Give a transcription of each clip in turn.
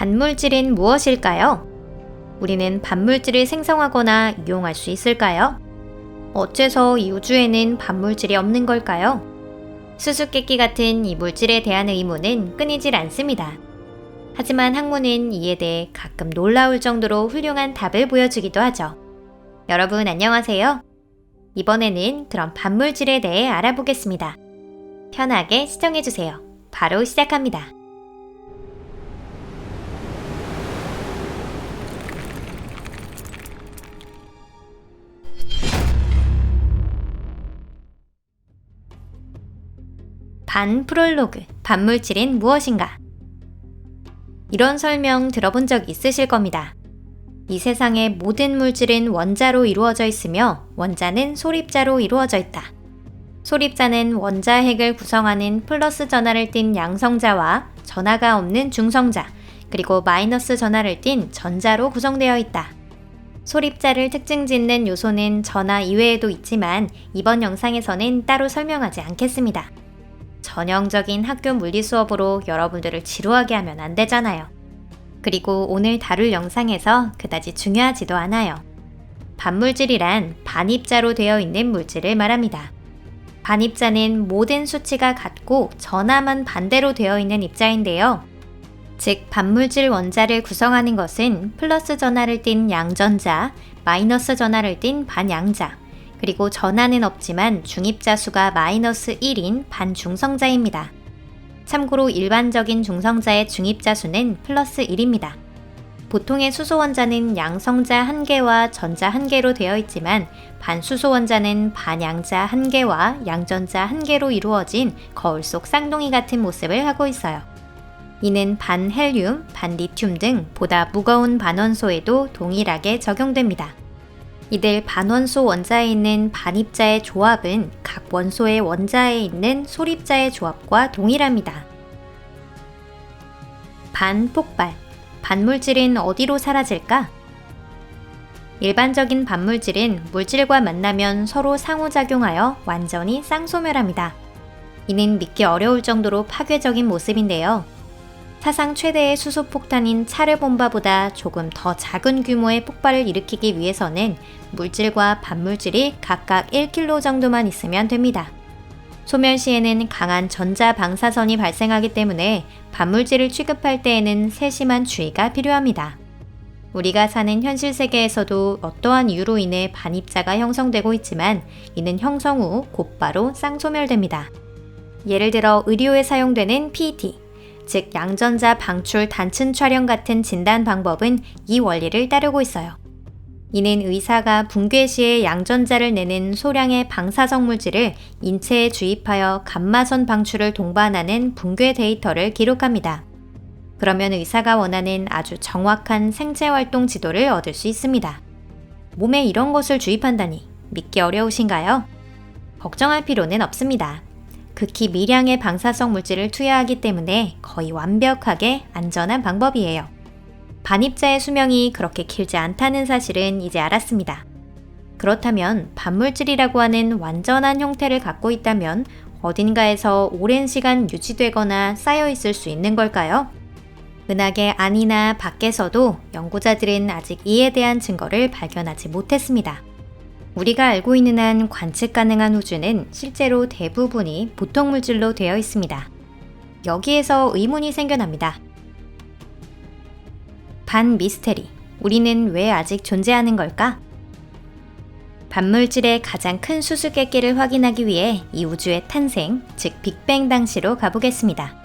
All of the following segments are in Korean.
반물질은 무엇일까요? 우리는 반물질을 생성하거나 이용할 수 있을까요? 어째서 이 우주에는 반물질이 없는 걸까요? 수수께끼 같은 이 물질에 대한 의문은 끊이질 않습니다. 하지만 학문은 이에 대해 가끔 놀라울 정도로 훌륭한 답을 보여주기도 하죠. 여러분 안녕하세요. 이번에는 그런 반물질에 대해 알아보겠습니다. 편하게 시청해주세요. 바로 시작합니다. 반프롤로그, 반물질은 무엇인가? 이런 설명 들어본 적 있으실 겁니다. 이 세상의 모든 물질은 원자로 이루어져 있으며 원자는 소립자로 이루어져 있다. 소립자는 원자 핵을 구성하는 플러스 전하를 띤 양성자와 전하가 없는 중성자, 그리고 마이너스 전하를 띤 전자로 구성되어 있다. 소립자를 특징 짓는 요소는 전하 이외에도 있지만 이번 영상에서는 따로 설명하지 않겠습니다. 전형적인 학교 물리 수업으로 여러분들을 지루하게 하면 안 되잖아요. 그리고 오늘 다룰 영상에서 그다지 중요하지도 않아요. 반물질이란 반입자로 되어 있는 물질을 말합니다. 반입자는 모든 수치가 같고 전하만 반대로 되어 있는 입자인데요. 즉, 반물질 원자를 구성하는 것은 플러스 전하를 띤 양전자, 마이너스 전하를 띤 반양자, 그리고 전하는 없지만 중입자 수가 마이너스 1인 반중성자입니다. 참고로 일반적인 중성자의 중입자 수는 플러스 1입니다. 보통의 수소 원자는 양성자 1개와 전자 1개로 되어 있지만 반수소 원자는 반양자 1개와 양전자 1개로 이루어진 거울 속 쌍둥이 같은 모습을 하고 있어요. 이는 반헬륨, 반리튬 등 보다 무거운 반원소에도 동일하게 적용됩니다. 이들 반원소 원자에 있는 반입자의 조합은 각 원소의 원자에 있는 소립자의 조합과 동일합니다. 반폭발, 반물질은 어디로 사라질까? 일반적인 반물질은 물질과 만나면 서로 상호작용하여 완전히 쌍소멸합니다. 이는 믿기 어려울 정도로 파괴적인 모습인데요. 사상 최대의 수소폭탄인 차르본바보다 조금 더 작은 규모의 폭발을 일으키기 위해서는 물질과 반물질이 각각 1kg 정도만 있으면 됩니다. 소멸 시에는 강한 전자 방사선이 발생하기 때문에 반물질을 취급할 때에는 세심한 주의가 필요합니다. 우리가 사는 현실 세계에서도 어떠한 이유로 인해 반입자가 형성되고 있지만 이는 형성 후 곧바로 쌍소멸됩니다. 예를 들어 의료에 사용되는 PET, 즉 양전자 방출 단층 촬영 같은 진단 방법은 이 원리를 따르고 있어요. 이는 의사가 붕괴 시에 양전자를 내는 소량의 방사성 물질을 인체에 주입하여 감마선 방출을 동반하는 붕괴 데이터를 기록합니다. 그러면 의사가 원하는 아주 정확한 생체활동 지도를 얻을 수 있습니다. 몸에 이런 것을 주입한다니 믿기 어려우신가요? 걱정할 필요는 없습니다. 극히 미량의 방사성 물질을 투여하기 때문에 거의 완벽하게 안전한 방법이에요. 반입자의 수명이 그렇게 길지 않다는 사실은 이제 알았습니다. 그렇다면 반물질이라고 하는 완전한 형태를 갖고 있다면 어딘가에서 오랜 시간 유지되거나 쌓여 있을 수 있는 걸까요? 은하계 안이나 밖에서도 연구자들은 아직 이에 대한 증거를 발견하지 못했습니다. 우리가 알고 있는 한 관측 가능한 우주는 실제로 대부분이 보통 물질로 되어 있습니다. 여기에서 의문이 생겨납니다. 반미스테리, 우리는 왜 아직 존재하는 걸까? 반물질의 가장 큰 수수께끼를 확인하기 위해 이 우주의 탄생, 즉 빅뱅 당시로 가보겠습니다.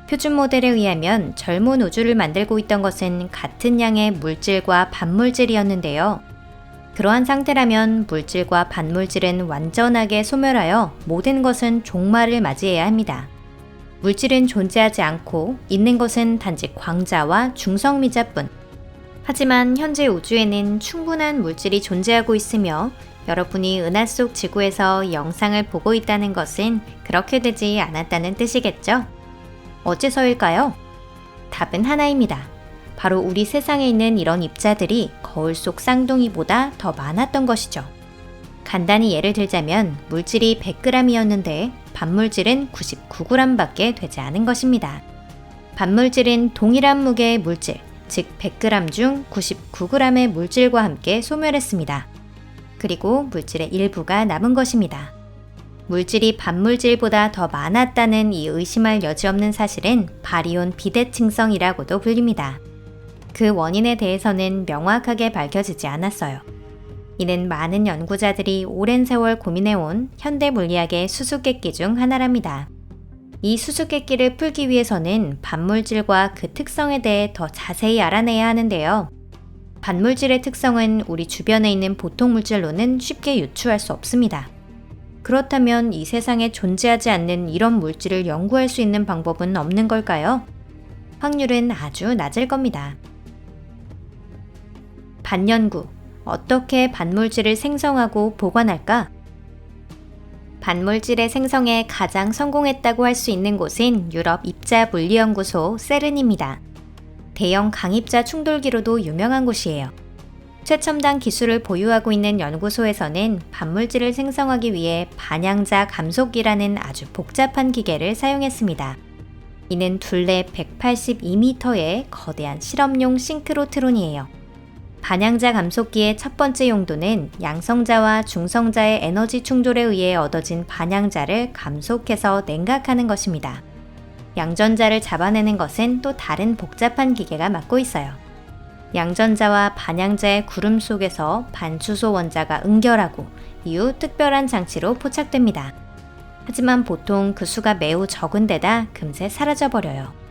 표준 모델에 의하면 젊은 우주를 만들고 있던 것은 같은 양의 물질과 반물질이었는데요. 그러한 상태라면 물질과 반물질은 완전하게 소멸하여 모든 것은 종말을 맞이해야 합니다. 물질은 존재하지 않고 있는 것은 단지 광자와 중성미자뿐. 하지만 현재 우주에는 충분한 물질이 존재하고 있으며 여러분이 은하 속 지구에서 이 영상을 보고 있다는 것은 그렇게 되지 않았다는 뜻이겠죠? 어째서일까요? 답은 하나입니다. 바로 우리 세상에 있는 이런 입자들이 거울 속 쌍둥이보다 더 많았던 것이죠. 간단히 예를 들자면 물질이 100g이었는데 반물질은 99g밖에 되지 않은 것입니다. 반물질은 동일한 무게의 물질, 즉 100g 중 99g의 물질과 함께 소멸했습니다. 그리고 물질의 일부가 남은 것입니다. 물질이 반물질보다 더 많았다는 이 의심할 여지 없는 사실은 바리온 비대칭성이라고도 불립니다. 그 원인에 대해서는 명확하게 밝혀지지 않았어요. 이는 많은 연구자들이 오랜 세월 고민해온 현대 물리학의 수수께끼 중 하나랍니다. 이 수수께끼를 풀기 위해서는 반물질과 그 특성에 대해 더 자세히 알아내야 하는데요. 반물질의 특성은 우리 주변에 있는 보통 물질로는 쉽게 유추할 수 없습니다. 그렇다면 이 세상에 존재하지 않는 이런 물질을 연구할 수 있는 방법은 없는 걸까요? 확률은 아주 낮을 겁니다. 반연구, 어떻게 반물질을 생성하고 보관할까? 반물질의 생성에 가장 성공했다고 할 수 있는 곳은 유럽 입자물리연구소 세른입니다. 대형 강입자 충돌기로도 유명한 곳이에요. 최첨단 기술을 보유하고 있는 연구소에서는 반물질을 생성하기 위해 반향자 감속기라는 아주 복잡한 기계를 사용했습니다. 이는 둘레 182m의 거대한 실험용 싱크로트론이에요. 반향자 감속기의 첫 번째 용도는 양성자와 중성자의 에너지 충돌에 의해 얻어진 반향자를 감속해서 냉각하는 것입니다. 양전자를 잡아내는 것은 또 다른 복잡한 기계가 맡고 있어요. 양전자와 반향자의 구름 속에서 반수소 원자가 응결하고 이후 특별한 장치로 포착됩니다. 하지만 보통 그 수가 매우 적은 데다 금세 사라져버려요.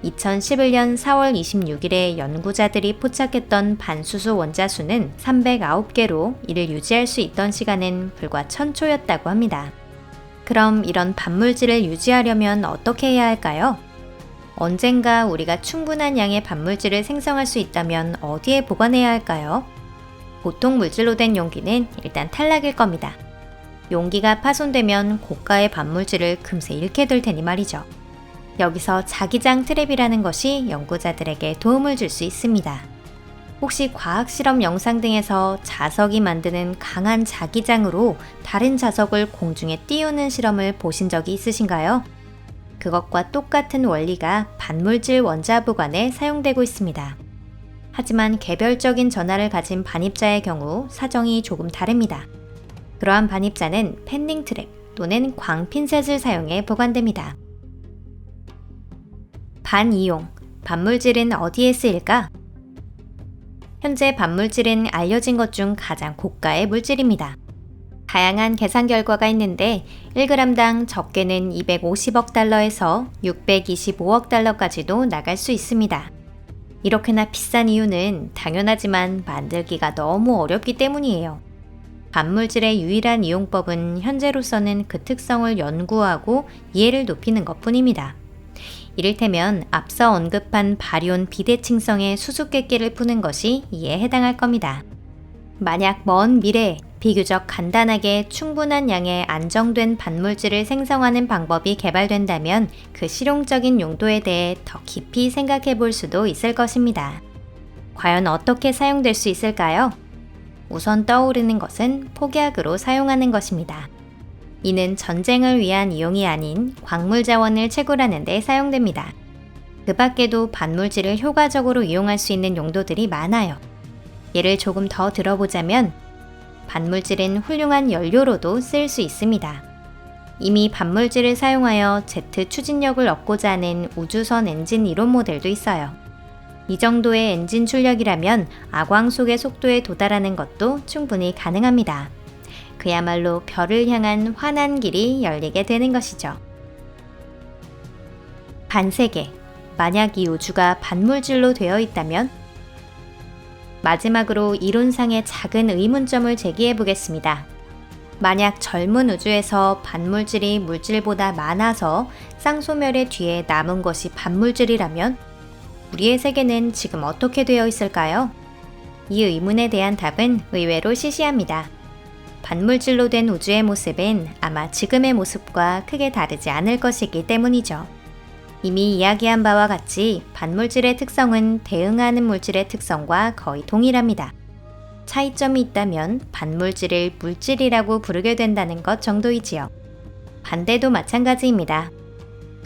2011년 4월 26일에 연구자들이 포착했던 반수소 원자 수는 309개로 이를 유지할 수 있던 시간은 불과 1000초였다고 합니다. 그럼 이런 반물질을 유지하려면 어떻게 해야 할까요? 언젠가 우리가 충분한 양의 반물질을 생성할 수 있다면 어디에 보관해야 할까요? 보통 물질로 된 용기는 일단 탈락일 겁니다. 용기가 파손되면 고가의 반물질을 금세 잃게 될 테니 말이죠. 여기서 자기장 트랩이라는 것이 연구자들에게 도움을 줄 수 있습니다. 혹시 과학실험 영상 등에서 자석이 만드는 강한 자기장으로 다른 자석을 공중에 띄우는 실험을 보신 적이 있으신가요? 그것과 똑같은 원리가 반물질 원자 보관에 사용되고 있습니다. 하지만 개별적인 전하를 가진 반입자의 경우 사정이 조금 다릅니다. 그러한 반입자는 팬닝 트랩 또는 광핀셋을 사용해 보관됩니다. 반이용, 반물질은 어디에 쓰일까? 현재 반물질은 알려진 것 중 가장 고가의 물질입니다. 다양한 계산 결과가 있는데 1g당 적게는 250억 달러에서 625억 달러까지도 나갈 수 있습니다. 이렇게나 비싼 이유는 당연하지만 만들기가 너무 어렵기 때문이에요. 반물질의 유일한 이용법은 현재로서는 그 특성을 연구하고 이해를 높이는 것뿐입니다. 이를테면 앞서 언급한 바리온 비대칭성의 수수께끼를 푸는 것이 이에 해당할 겁니다. 만약 먼 미래에 비교적 간단하게 충분한 양의 안정된 반물질을 생성하는 방법이 개발된다면 그 실용적인 용도에 대해 더 깊이 생각해 볼 수도 있을 것입니다. 과연 어떻게 사용될 수 있을까요? 우선 떠오르는 것은 폭약으로 사용하는 것입니다. 이는 전쟁을 위한 이용이 아닌 광물 자원을 채굴하는 데 사용됩니다. 그 밖에도 반물질을 효과적으로 이용할 수 있는 용도들이 많아요. 예를 조금 더 들어보자면 반물질은 훌륭한 연료로도 쓰일 수 있습니다. 이미 반물질을 사용하여 제트 추진력을 얻고자 하는 우주선 엔진 이론 모델도 있어요. 이 정도의 엔진 출력이라면 아광 속의 속도에 도달하는 것도 충분히 가능합니다. 그야말로 별을 향한 환한 길이 열리게 되는 것이죠. 반세계, 만약 이 우주가 반물질로 되어 있다면? 마지막으로 이론상의 작은 의문점을 제기해 보겠습니다. 만약 젊은 우주에서 반물질이 물질보다 많아서 쌍소멸의 뒤에 남은 것이 반물질이라면 우리의 세계는 지금 어떻게 되어 있을까요? 이 의문에 대한 답은 의외로 시시합니다. 반물질로 된 우주의 모습은 아마 지금의 모습과 크게 다르지 않을 것이기 때문이죠. 이미 이야기한 바와 같이 반물질의 특성은 대응하는 물질의 특성과 거의 동일합니다. 차이점이 있다면 반물질을 물질이라고 부르게 된다는 것 정도이지요. 반대도 마찬가지입니다.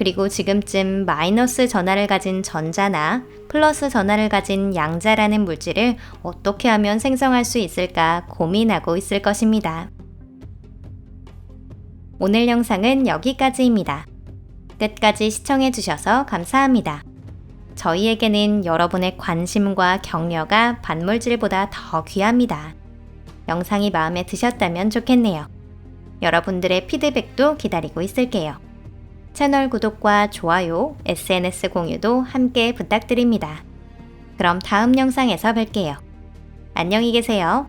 그리고 지금쯤 마이너스 전하를 가진 전자나 플러스 전하를 가진 양자라는 물질을 어떻게 하면 생성할 수 있을까 고민하고 있을 것입니다. 오늘 영상은 여기까지입니다. 끝까지 시청해주셔서 감사합니다. 저희에게는 여러분의 관심과 격려가 반물질보다 더 귀합니다. 영상이 마음에 드셨다면 좋겠네요. 여러분들의 피드백도 기다리고 있을게요. 채널 구독과 좋아요, SNS 공유도 함께 부탁드립니다. 그럼 다음 영상에서 뵐게요. 안녕히 계세요.